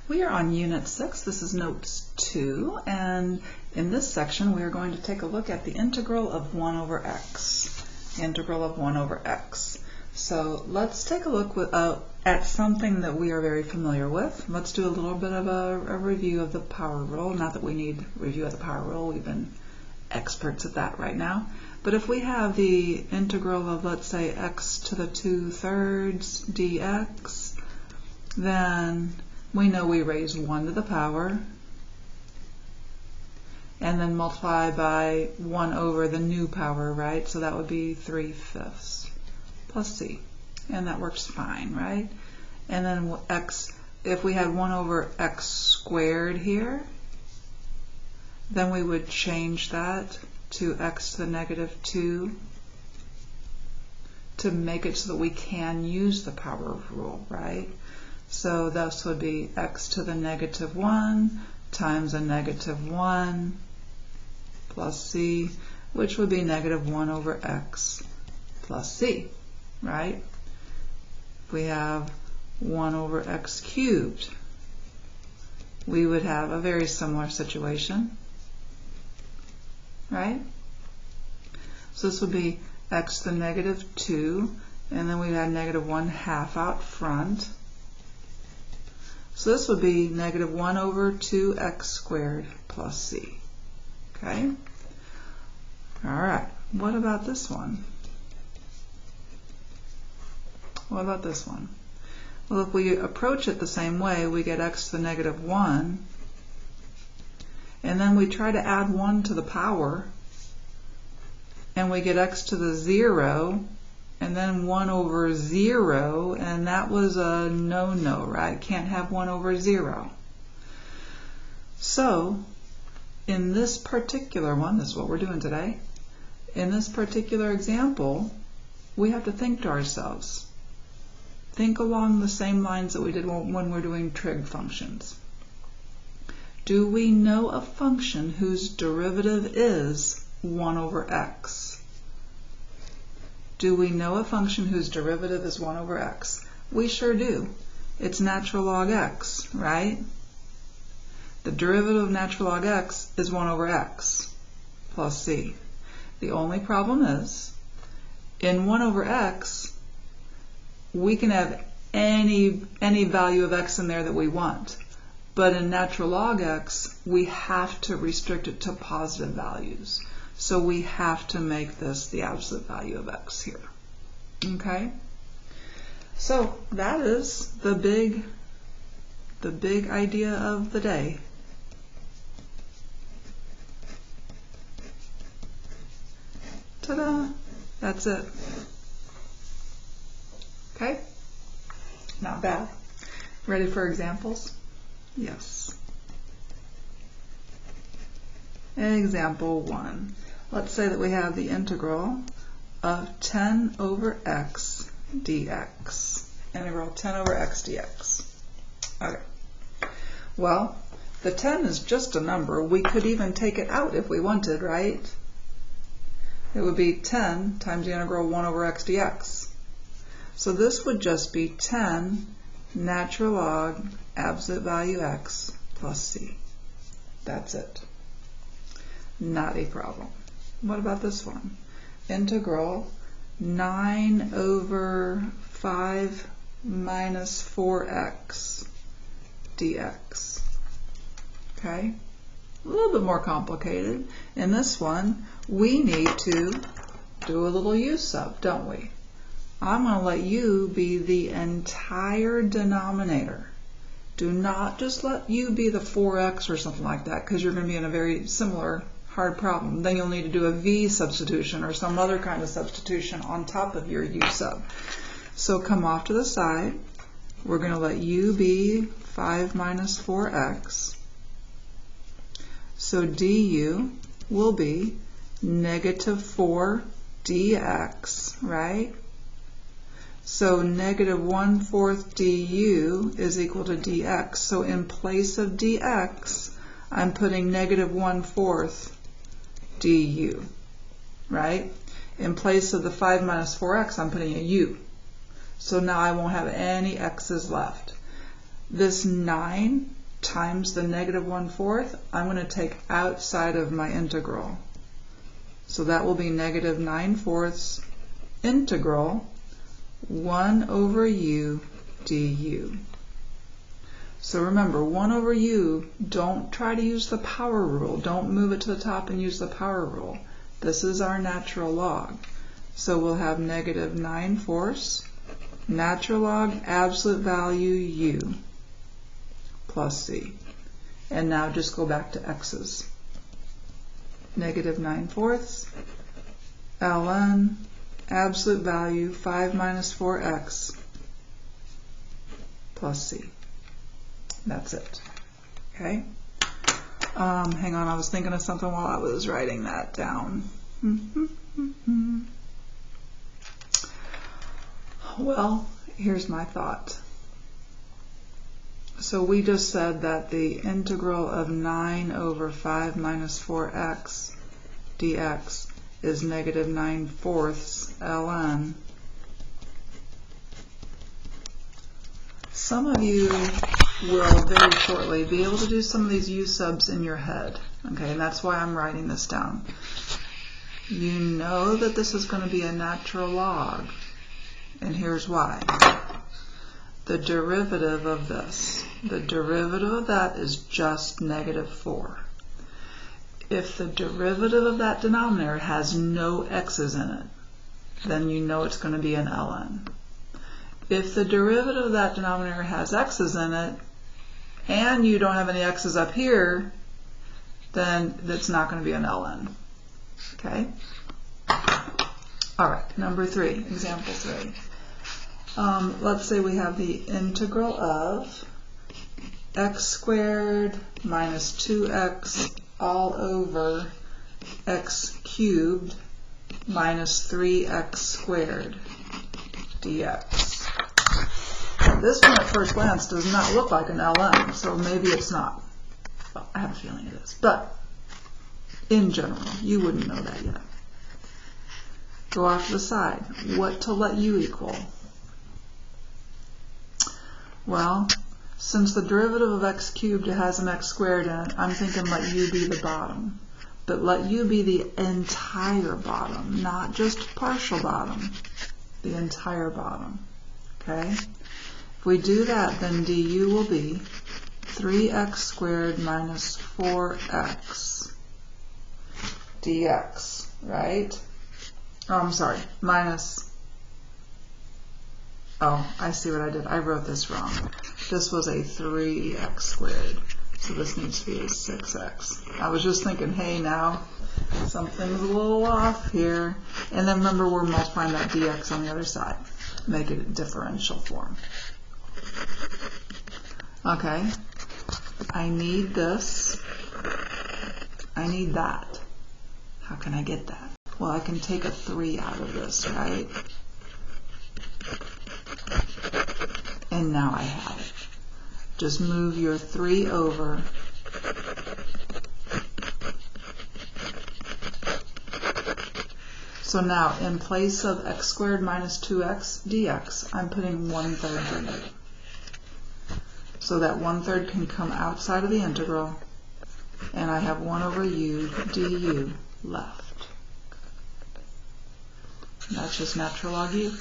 We are on Unit 6. This is Notes 2, and in this section we are going to take a look at the integral of 1 over x. The integral of 1 over x. So let's take a look at something that we are very familiar with. Let's do a little bit of a review of the power rule. Not that we need a review of the power rule. We've been experts at that right now. But if we have the integral of, let's say, x to the 2/3 dx, then we know we raise 1 to the power and then multiply by 1 over the new power, right? So that would be 3/5 plus c. And that works fine, right? And then x, if we had 1 over x squared here, then we would change that to x to the -2 to make it so that we can use the power rule, right? So this would be x to the -1 times a -1 plus c, which would be -1 over x plus c, right? We have 1 over x cubed. We would have a very similar situation, right? So this would be x to the -2, and then we had -1/2 out front. So this would be -1 over 2x squared plus c. Okay? Alright, what about this one? What about this one? Well, if we approach it the same way, we get x to the -1, and then we try to add 1 to the power, and we get x to the 0, and then 1 over 0, and that was a no-no, right? Can't have 1 over 0. So, in this particular one, this is what we're doing today, in this particular example, we have to think to ourselves. Think along the same lines that we did when we're doing trig functions. Do we know a function whose derivative is 1 over x? Do we know a function whose derivative is 1 over x? We sure do. It's natural log x, right? The derivative of natural log x is 1 over x plus c. The only problem is, in 1 over x, we can have any value of x in there that we want. But in natural log x, we have to restrict it to positive values. So we have to make this the absolute value of x here. Okay? So that is the big idea of the day. Ta-da! That's it. Okay? Not bad. Ready for examples? Yes. Example 1. Let's say that we have the integral of 10 over x dx. Integral 10 over x dx. Okay. Well, the 10 is just a number. We could even take it out if we wanted, right? It would be 10 times the integral 1 over x dx. So this would just be 10 natural log absolute value x plus c. That's it. Not a problem. What about this one? Integral 9 over 5 minus 4x dx. Okay? A little bit more complicated. In this one, we need to do a little u sub, don't we? I'm going to let u be the entire denominator. Do not just let u be the 4x or something like that, because you're going to be in a very similar hard problem. Then you'll need to do a v substitution or some other kind of substitution on top of your u sub. So come off to the side. We're going to let u be 5 minus 4x. So du will be -4 dx, right? So -1/4 du is equal to dx. So in place of dx, I'm putting -1/4 du, right? In place of the 5 minus 4x, I'm putting a u. So now I won't have any x's left. This 9 times the negative 1/4, I'm going to take outside of my integral. So that will be negative 9/4 integral 1 over u du. So remember, 1 over u, don't try to use the power rule. Don't move it to the top and use the power rule. This is our natural log. So we'll have negative 9/4 natural log absolute value u plus c. And now just go back to x's. Negative 9/4 ln absolute value 5 minus 4x plus c. That's it. Okay? Hang on, I was thinking of something while I was writing that down. Well, here's my thought. So we just said that the integral of 9 over 5 minus 4x dx is negative 9/4 ln. Some of you will very shortly be able to do some of these u subs in your head. Okay, and that's why I'm writing this down. You know that this is going to be a natural log, and here's why. The derivative of this, the derivative of that is just negative 4. If the derivative of that denominator has no x's in it, then you know it's going to be an ln. If the derivative of that denominator has x's in it, and you don't have any x's up here, then it's not going to be an ln. Okay? All right, number 3, example 3. Let's say we have the integral of x squared minus 2x all over x cubed minus 3x squared dx. This one at first glance does not look like an ln, so maybe it's not. Well, I have a feeling it is. But in general, you wouldn't know that yet. Go off to the side. What to let u equal? Well, since the derivative of x cubed has an x squared in it, I'm thinking let u be the bottom. But let u be the entire bottom, not just partial bottom, the entire bottom. Okay? If we do that, then du will be 3x squared minus 4x dx, right? Oh, I'm sorry, minus, oh, I see what I did. I wrote this wrong. This was a 3x squared, so this needs to be a 6x. I was just thinking, hey, now something's a little off here. And then remember, we're multiplying that dx on the other side. Make it a differential form. Okay, I need this. I need that. How can I get that? Well, I can take a 3 out of this, right? And now I have it. Just move your 3 over. So now, in place of x squared minus 2x dx, I'm putting 1/3 in it. So that 1/3 can come outside of the integral, and I have 1 over u du left. That's just natural log u.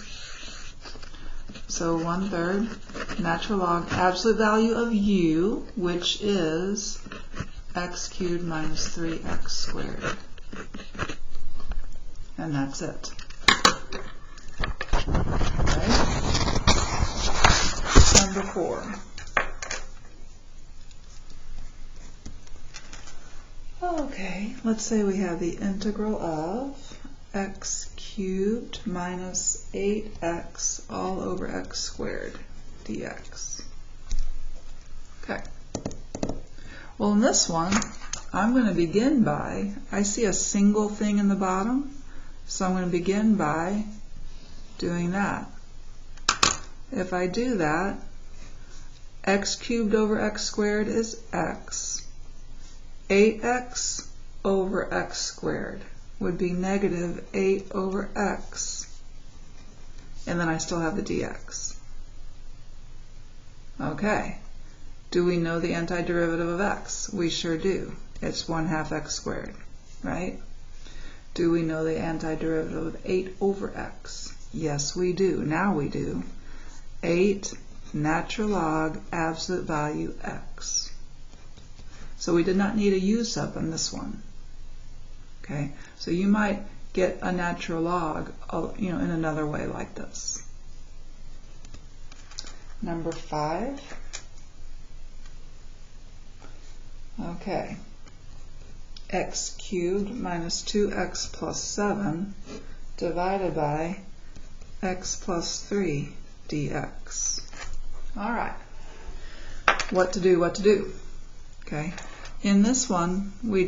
So 1/3 natural log absolute value of u, which is x cubed minus 3x squared. And that's it. Okay. Number 4. Okay, let's say we have the integral of x cubed minus 8x all over x squared dx. Okay. Well, in this one, I'm going to begin by, I see a single thing in the bottom, so I'm going to begin by doing that. If I do that, x cubed over x squared is x. 8x over x squared would be negative 8 over x. And then I still have the dx. Okay. Do we know the antiderivative of x? We sure do. It's 1/2 x squared, right? Do we know the antiderivative of 8 over x? Yes, we do. Now we do. 8 natural log absolute value x. So we did not need a u sub in this one. Okay, so you might get a natural log, in another way like this. Number 5. Okay. X cubed minus 2x plus 7 divided by x plus 3 dx. All right. What to do, what to do. Okay. In this one, we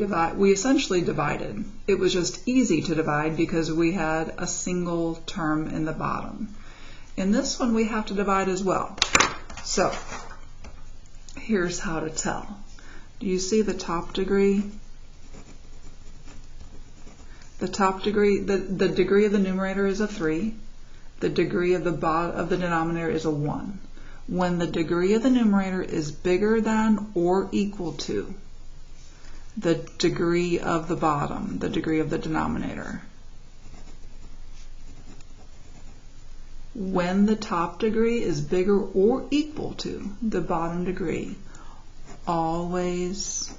essentially divided. It was just easy to divide because we had a single term in the bottom. In this one, we have to divide as well. So, here's how to tell. Do you see the top degree? The top degree, the degree of the numerator is a 3. The degree of the denominator is a 1. When the degree of the numerator is bigger than or equal to the degree of the bottom, the degree of the denominator. When the top degree is bigger or equal to the bottom degree, always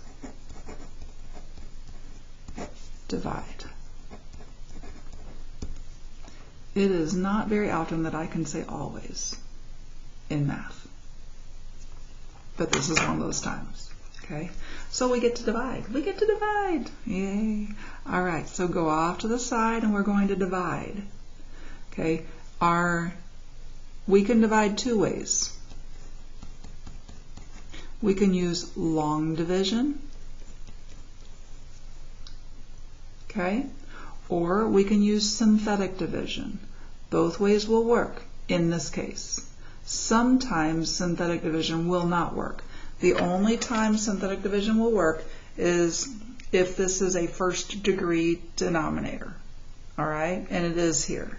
divide. It is not very often that I can say always in math, but this is one of those times. Okay, so we get to divide. We get to divide. Yay! All right, so go off to the side and we're going to divide. Okay, we can divide two ways. We can use long division, okay, or we can use synthetic division. Both ways will work in this case. Sometimes synthetic division will not work. The only time synthetic division will work is if this is a first degree denominator, all right, and it is here.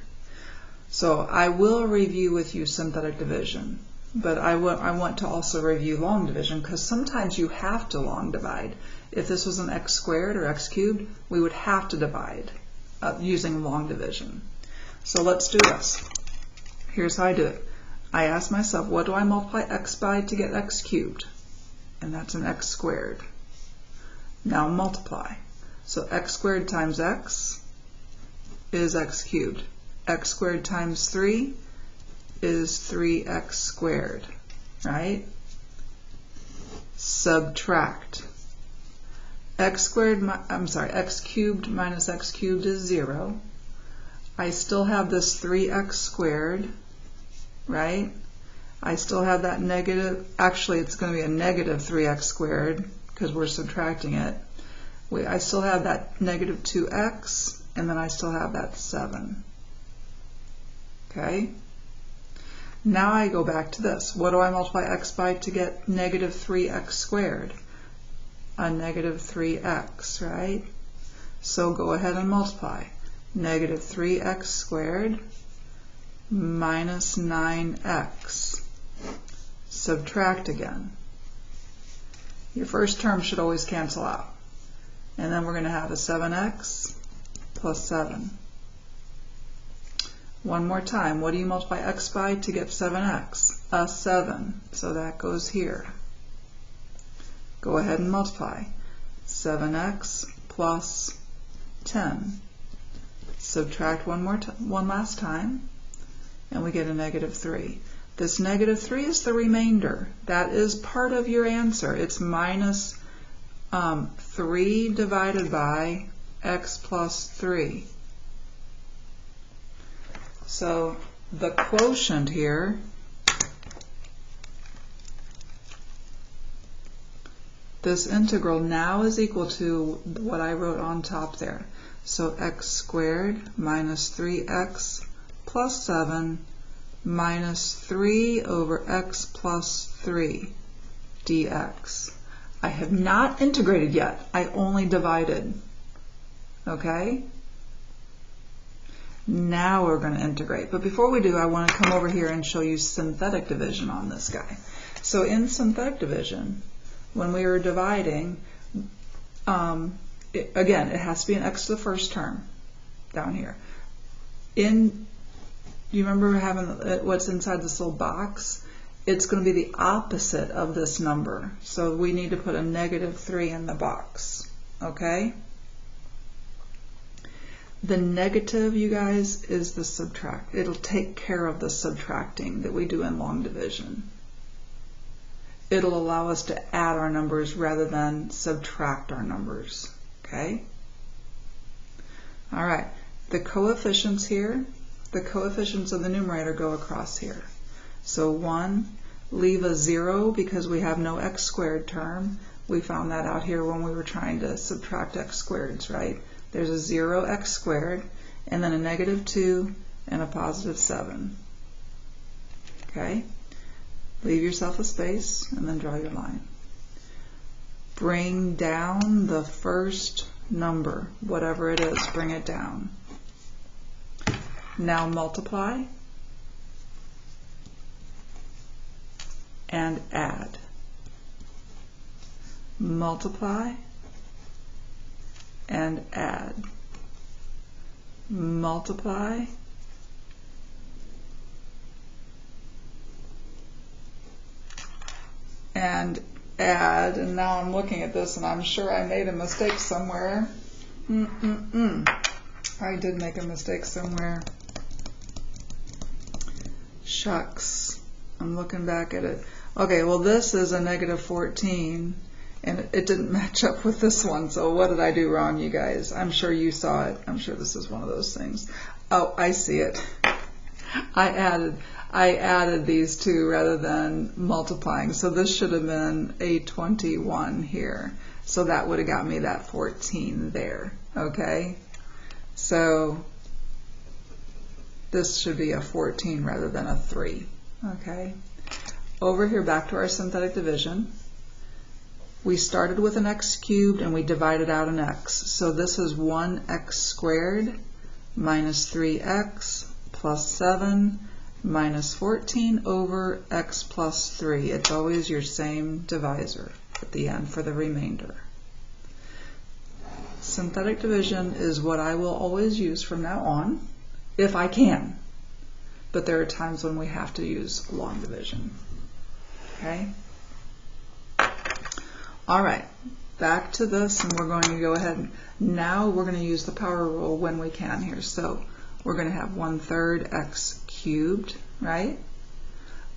So I will review with you synthetic division, but I want to also review long division because sometimes you have to long divide. If this was an x squared or x cubed, we would have to divide using long division. So let's do this. Here's how I do it. I ask myself, what do I multiply x by to get x cubed? And that's an x squared. Now multiply. So x squared times x is x cubed. X squared times 3 is 3x squared, right? Subtract. X cubed minus x cubed is 0. I still have this 3x squared, right? I still have that negative, actually it's going to be a negative 3x squared because we're subtracting it. I still have that negative 2x, and then I still have that 7. Okay? Now I go back to this. What do I multiply x by to get negative 3x squared? A negative 3x, right? So go ahead and multiply. Negative 3x squared minus 9x. Subtract again. Your first term should always cancel out. And then we're going to have a 7x plus 7. One more time. What do you multiply x by to get 7x? A 7. So that goes here. Go ahead and multiply. 7x plus 10. Subtract one last time, and we get a negative 3. This negative 3 is the remainder. That is part of your answer. It's minus 3 divided by x plus 3. So the quotient here this integral now is equal to what I wrote on top there. So x squared minus 3x plus 7 minus 3 over x plus 3 dx. I have not integrated yet. I only divided. Okay? Now we're going to integrate. But before we do, I want to come over here and show you synthetic division on this guy. So in synthetic division, when we were dividing, again, it has to be an x to the first term down here. You remember having what's inside this little box? It's going to be the opposite of this number. So we need to put a -3 in the box. Okay? The negative, you guys, is the subtract. It'll take care of the subtracting that we do in long division. It'll allow us to add our numbers rather than subtract our numbers. Okay? All right. The coefficients here, the coefficients of the numerator go across here. So 1, leave a 0 because we have no x squared term. We found that out here when we were trying to subtract x squareds, right? There's a 0 x squared, and then a -2 and a +7. Okay? Leave yourself a space and then draw your line. Bring down the first number, whatever it is, bring it down. Now multiply and add. Multiply and add. Multiply and add. And now I'm looking at this and I'm sure I made a mistake somewhere. I did make a mistake somewhere. Shucks. I'm looking back at it. Okay, well this is a -14 and it didn't match up with this one. So what did I do wrong, you guys? I'm sure you saw it. I'm sure this is one of those things. Oh, I see it. I added these two rather than multiplying. So this should have been a 21 here. So that would have got me that 14 there. Okay? So this should be a 14 rather than a 3. Okay? Over here, back to our synthetic division. We started with an x cubed and we divided out an x. So this is 1x squared minus 3x plus 7 minus 14 over x plus 3. It's always your same divisor at the end for the remainder. Synthetic division is what I will always use from now on, if I can. But there are times when we have to use long division. Okay? All right, back to this, and we're going to go ahead. Now we're going to use the power rule when we can here. So we're going to have 1/3 x cubed, right?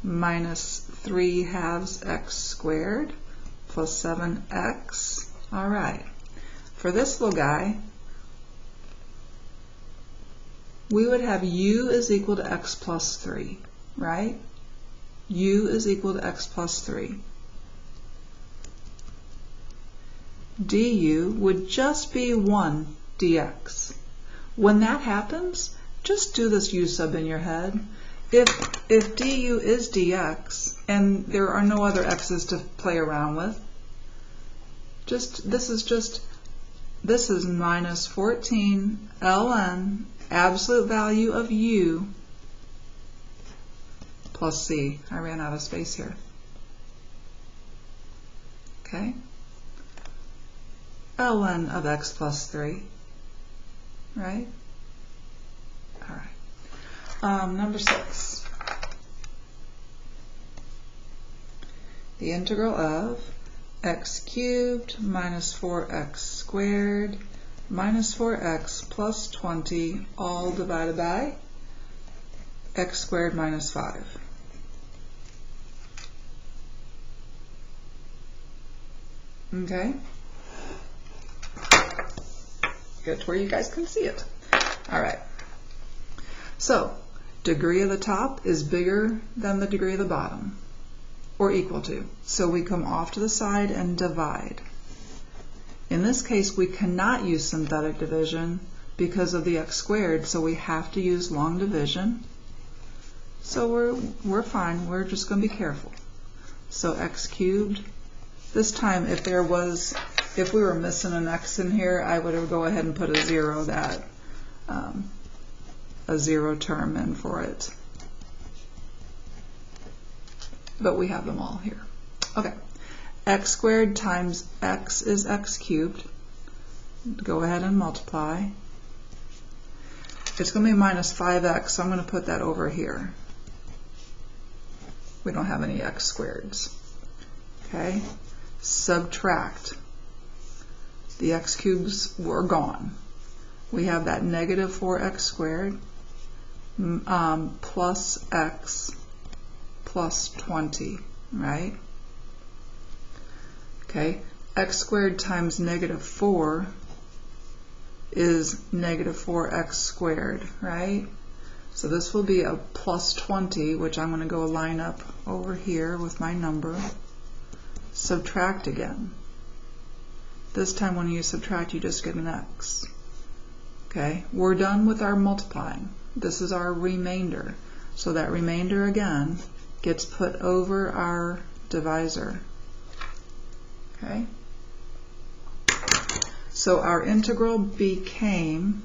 Minus 3/2 x squared plus 7x. All right. For this little guy, we would have u is equal to x plus 3, right? U is equal to x plus 3. du would just be 1 dx. When that happens, just do this u sub in your head. If du is dx and there are no other x's to play around with, this is minus 14 ln absolute value of u plus c. I ran out of space here. Okay? ln of x plus 3, right? All right. Number 6. The integral of x cubed minus 4x squared minus 4x plus 20 all divided by x squared minus 5. Okay? Get to where you guys can see it. All right. So, degree of the top is bigger than the degree of the bottom, or equal to. So we come off to the side and divide. In this case, we cannot use synthetic division because of the x squared, so we have to use long division. So we're fine. We're just going to be careful. So x cubed. This time, if we were missing an x in here, I would go ahead and put a 0 a 0 term in for it. but we have them all here. Okay, x squared times x is x cubed. Go ahead and multiply. It's going to be minus 5x, so I'm going to put that over here. We don't have any x squareds. Okay, subtract. The x cubes were gone. We have that negative 4x squared plus x plus 20, right? Okay, x squared times negative 4 is negative 4x squared, right? So this will be a plus 20, which I'm going to go line up over here with my number. Subtract again. This time when you subtract, you just get an x. Okay, we're done with our multiplying. This is our remainder. So that remainder again gets put over our divisor. Okay. So our integral became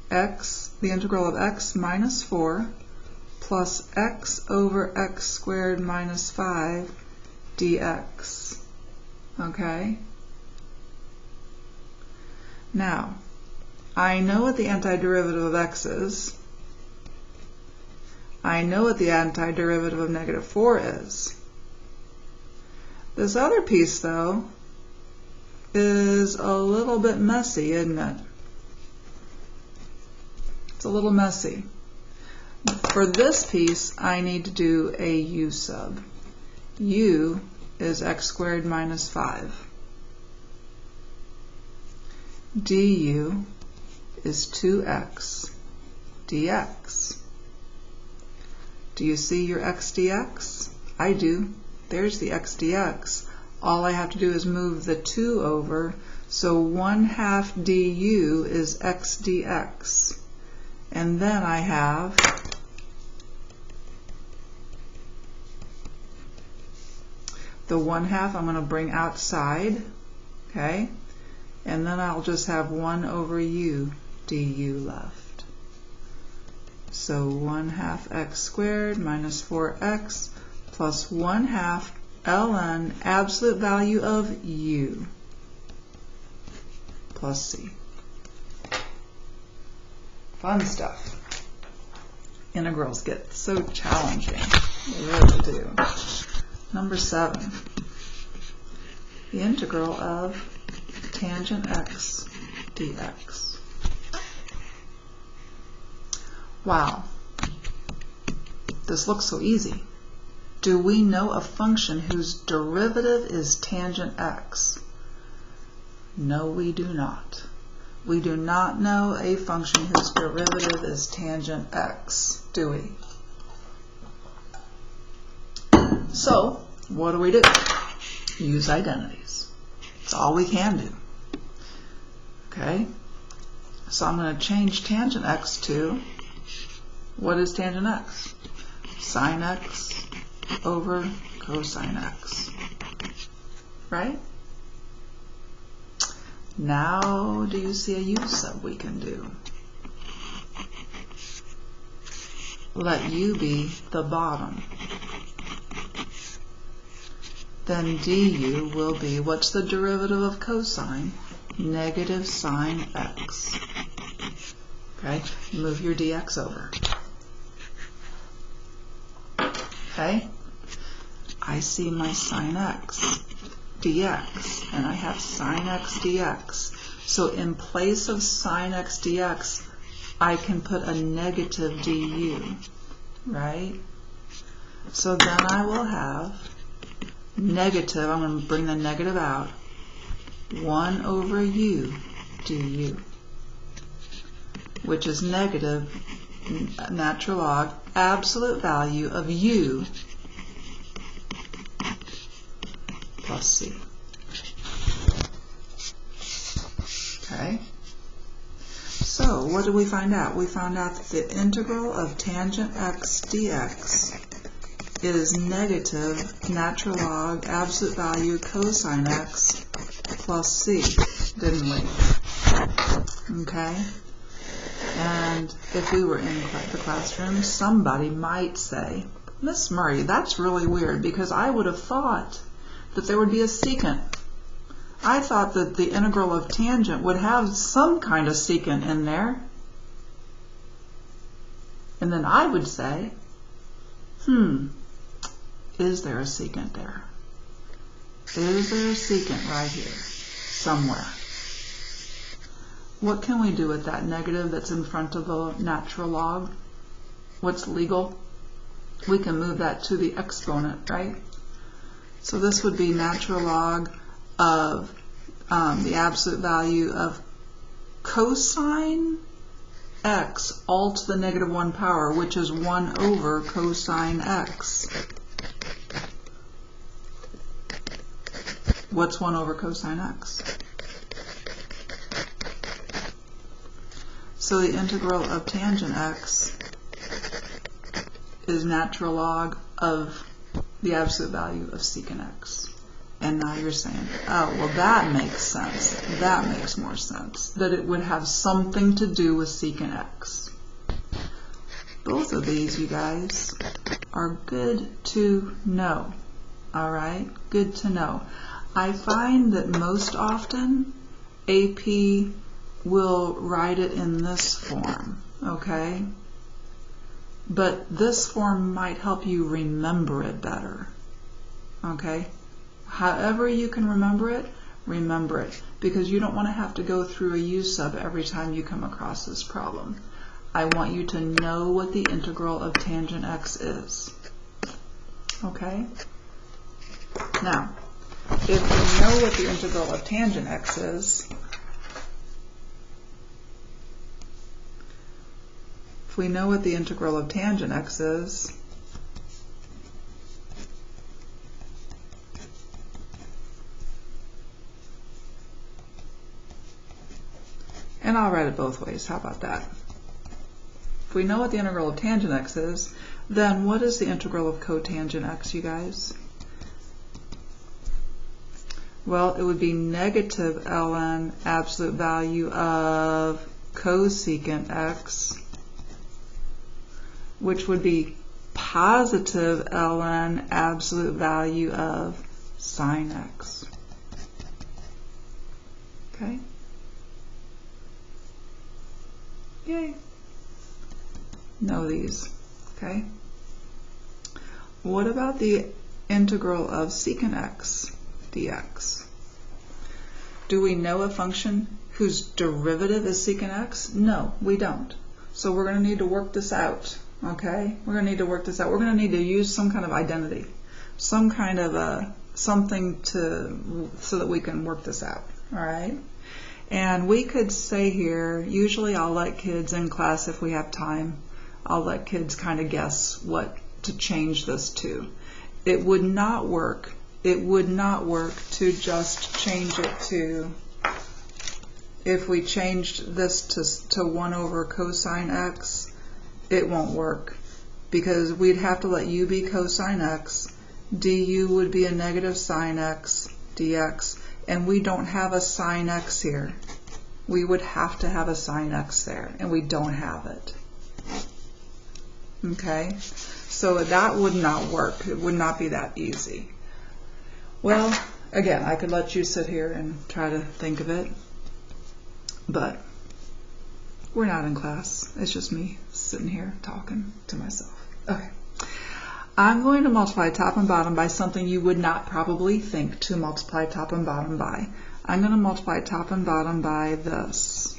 x, the integral of x minus 4 plus x over x squared minus 5 dx. Okay? Now, I know what the antiderivative of x is. I know what the antiderivative of negative 4 is. This other piece, though, is a little bit messy, isn't it? It's a little messy. For this piece, I need to do a u sub. U is x squared minus 5. Du is 2x dx. Do you see your x dx? I do. There's the x dx. All I have to do is move the 2 over, so 1/2 du is x dx. And then I have the 1/2 I'm going to bring outside, okay? And then I'll just have 1 over u du left. So 1/2 x squared minus 4x plus 1/2 ln absolute value of u plus c. Fun stuff. Integrals get so challenging. They really do. Number 7. The integral of tangent x dx. Wow. This looks so easy. Do we know a function whose derivative is tangent x? No, we do not. We do not know a function whose derivative is tangent x, do we? So, what do we do? Use identities. That's all we can do. Okay? So I'm going to change tangent x to, what is tangent x? Sine x over cosine x. Right? Now, do you see a u sub we can do? Let u be the bottom. Then du will be, what's the derivative of cosine? Negative sine x. Okay, move your dx over. Okay, I see my sine x dx, and I have sine x dx. So in place of sine x dx, I can put a negative du, right? So then I will have negative, I'm going to bring the negative out, 1 over u du, which is negative natural log absolute value of u plus c. Okay? So what did we find out? We found out that the integral of tangent x dx is negative natural log absolute value cosine x plus c, didn't we? Okay? And if we were in the classroom, somebody might say, Miss Murray, that's really weird because I would have thought that there would be a secant. I thought that the integral of tangent would have some kind of secant in there. And then I would say, is there a secant there? Is there a secant right here somewhere? What can we do with that negative that's in front of the natural log? What's legal? We can move that to the exponent, right? So this would be natural log of the absolute value of cosine x all to the negative 1 power, which is 1 over cosine x. What's 1 over cosine x? So the integral of tangent x is natural log of the absolute value of secant x. And now you're saying, oh, well, that makes sense. That makes more sense. That it would have something to do with secant x. Both of these, you guys, are good to know. All right? Good to know. I find that most often AP will write it in this form, okay? But this form might help you remember it better, okay? However you can remember it, because you don't want to have to go through a U sub every time you come across this problem. I want you to know what the integral of tangent x is, okay? Now, if we know what the integral of tangent x is, and I'll write it both ways, how about that? If we know what the integral of tangent x is, then what is the integral of cotangent x, you guys? Well, it would be negative ln absolute value of cosecant x, which would be positive ln absolute value of sine x. Okay? Yay. Know these. Okay? What about the integral of secant x dx? Do we know a function whose derivative is secant x? No, we don't. So we're going to need to work this out. Okay? We're going to need to work this out. We're going to need to use some kind of identity, some kind of something so that we can work this out. All right? And we could say here, usually I'll let kids in class, if we have time, I'll let kids kind of guess what to change this to. It would not work. It would not work to just change it to, if we changed this to 1 over cosine x, it won't work because we'd have to let u be cosine x, du would be a negative sine x dx, and we don't have a sine x here. We would have to have a sine x there, and we don't have it. Okay? So that would not work. It would not be that easy. Well, again, I could let you sit here and try to think of it, but we're not in class. It's just me sitting here talking to myself. Okay. I'm going to multiply top and bottom by something you would not probably think to multiply top and bottom by. I'm going to multiply top and bottom by this.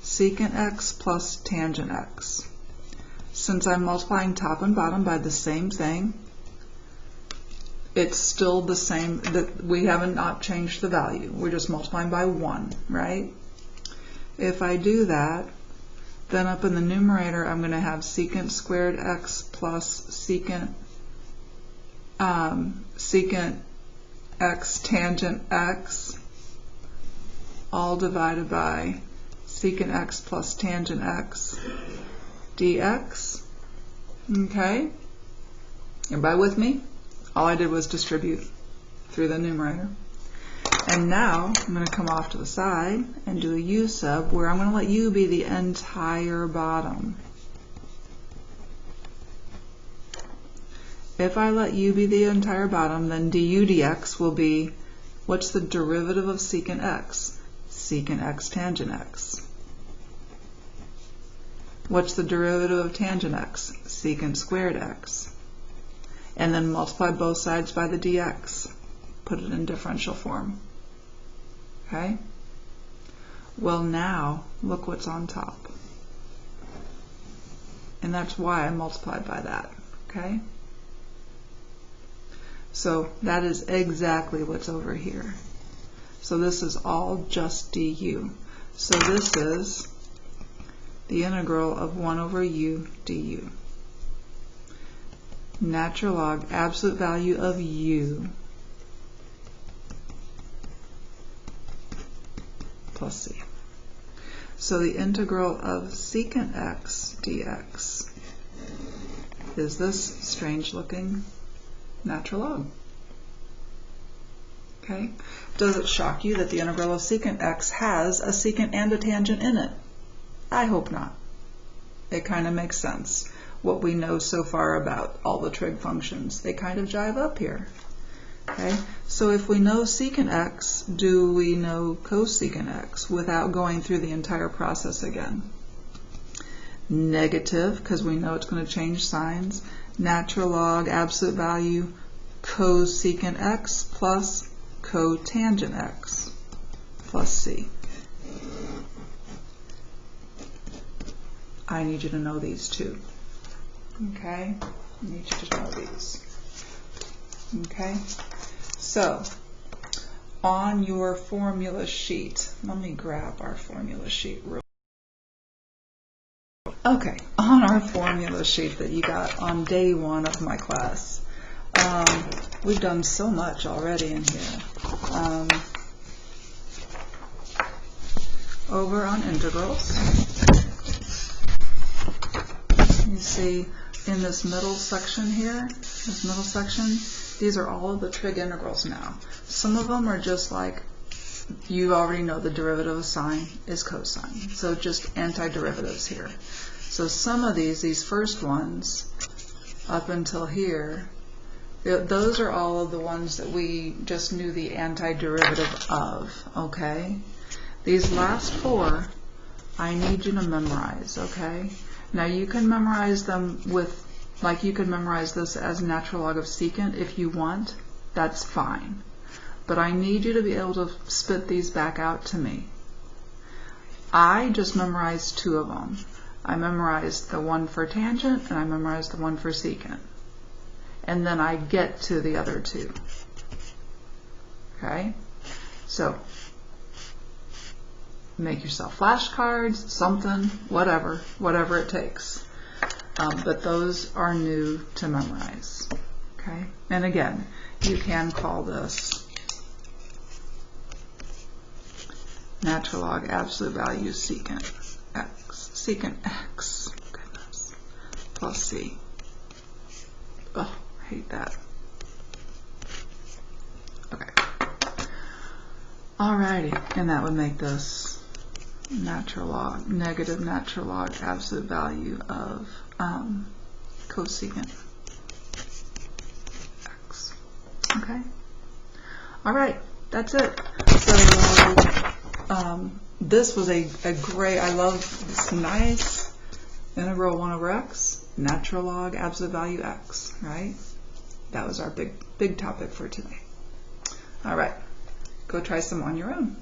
Secant x plus tangent x. Since I'm multiplying top and bottom by the same thing, it's still the same, that we haven't not changed the value. We're just multiplying by 1, right? If I do that, then up in the numerator, I'm going to have secant squared x plus secant x tangent x, all divided by secant x plus tangent x dx. Okay? Everybody with me? All I did was distribute through the numerator. And now I'm going to come off to the side and do a u sub where I'm going to let u be the entire bottom. if I let u be the entire bottom, then du dx will be, what's the derivative of secant x? Secant x tangent x. What's the derivative of tangent x? Secant squared x. And then multiply both sides by the dx. Put it in differential form. Okay? Well, now, look what's on top. And that's why I multiplied by that. Okay? So that is exactly what's over here. So this is all just du. So this is the integral of 1 over u du. Natural log absolute value of u plus c. So the integral of secant x dx is this strange looking natural log. Okay? Does it shock you that the integral of secant x has a secant and a tangent in it? I hope not. It kind of makes sense. What we know so far about all the trig functions, they kind of jive up here. Okay? So if we know secant x, do we know cosecant x without going through the entire process again? Negative, because we know it's going to change signs. Natural log absolute value cosecant x plus cotangent x plus c. I need you to know these two. Okay? I need you to know these. Okay? So, on your formula sheet, let me grab our formula sheet real quick. Okay, on our formula sheet that you got on day 1 of my class, we've done so much already in here. Over on integrals, you see in this middle section here, these are all of the trig integrals now. Some of them are just like, you already know the derivative of sine is cosine, so just antiderivatives here. So some of these first ones, up until here, those are all of the ones that we just knew the antiderivative of, okay? These last 4, I need you to memorize, okay? Now you can memorize them with, like you can memorize this as natural log of secant if you want, that's fine. But I need you to be able to spit these back out to me. I just memorized 2 of them. I memorized the one for tangent and I memorized the one for secant. And then I get to the other 2. Okay? So, make yourself flashcards, something, whatever it takes. But those are new to memorize. Okay? And again, you can call this natural log absolute value secant x, goodness, plus c. Oh, I hate that. Okay. Alrighty, and that would make this negative natural log absolute value of cosecant x. Okay? Alright, that's it. So, this was a great, I love this nice integral 1 over x, natural log absolute value x, right? That was our big topic for today. Alright, go try some on your own.